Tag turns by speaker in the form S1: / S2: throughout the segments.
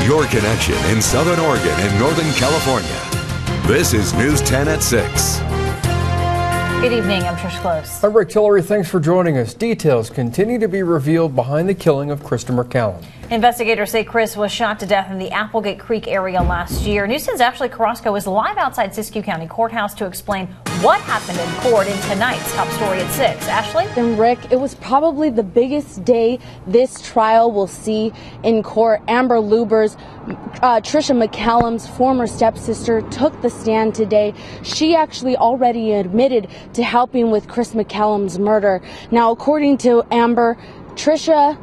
S1: your connection in Southern Oregon and Northern California. This is News 10 at 6.
S2: Good evening, I'm Trish Close.
S3: I'm Rick Tillery, thanks for joining us. Details continue to be revealed behind the killing of Trisha MacCallum.
S2: Investigators say Chris was shot to death in the Applegate Creek area last year. News 10's Ashley Carrasco is live outside Siskiyou County Courthouse to explain what happened in court in tonight's top story at 6. Ashley?
S4: And Rick, it was probably the biggest day this trial will see in court. Lubbers, Trisha MacCallum's former stepsister, took the stand today. She actually already admitted to helping with Chris MacCallum's murder. Now, according to Amber, Trisha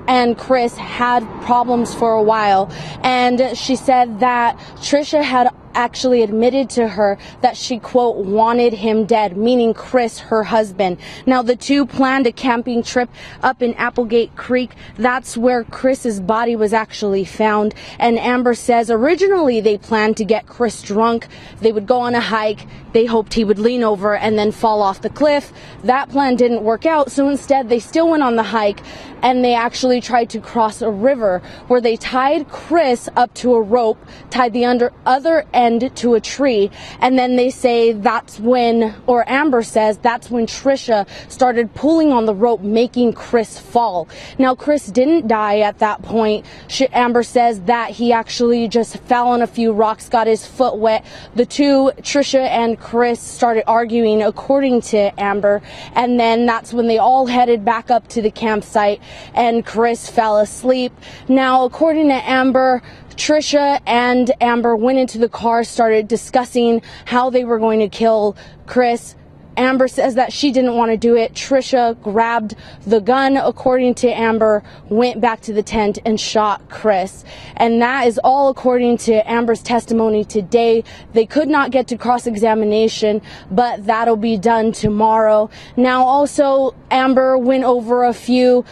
S4: and Chris had problems for a while, and she said that Trisha had actually admitted to her that she, quote, wanted him dead, meaning Chris, her husband. Now, the two planned a camping trip up in Applegate Creek. That's where Chris's body was actually found. And Amber says originally they planned to get Chris drunk. They would go on a hike. They hoped he would lean over and then fall off the cliff. That plan didn't work out, so instead they still went on the hike, and they actually tried to cross a river where they tied Chris up to a rope, tied the other end to a tree, and then they say that's when, or Amber says that's when Trisha started pulling on the rope, making Chris fall. Now, Chris didn't die at that point. Amber says that he actually just fell on a few rocks, got his foot wet. The two, Trisha and Chris, started arguing, according to Amber, and then that's when they all headed back up to the campsite, and Chris fell asleep. Now, according to Amber, Trisha and Amber went into the car, started discussing how they were going to kill Chris. Amber says that she didn't want to do it. Trisha grabbed the gun, according to Amber, went back to the tent and shot Chris. And that is all according to Amber's testimony today. They could not get to cross-examination, but that'll be done tomorrow. Now, also, Amber went over a few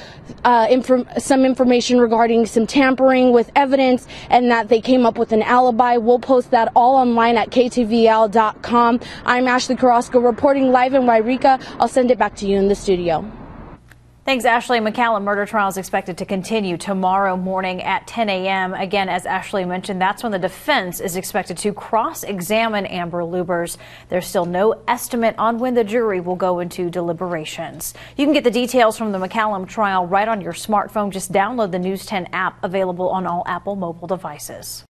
S4: some information regarding some tampering with evidence, and that they came up with an alibi. We'll post that all online at ktvl.com. I'm Ashley Carrasco reporting live in YREKA. I'll send it back to you in the studio.
S2: Thanks, Ashley. MacCallum murder trial is expected to continue tomorrow morning at 10 a.m. Again, as Ashley mentioned, that's when the defense is expected to cross-examine Amber Lubbers. There's still no estimate on when the jury will go into deliberations. You can get the details from the MacCallum trial right on your smartphone. Just download the News 10 app, available on all Apple mobile devices.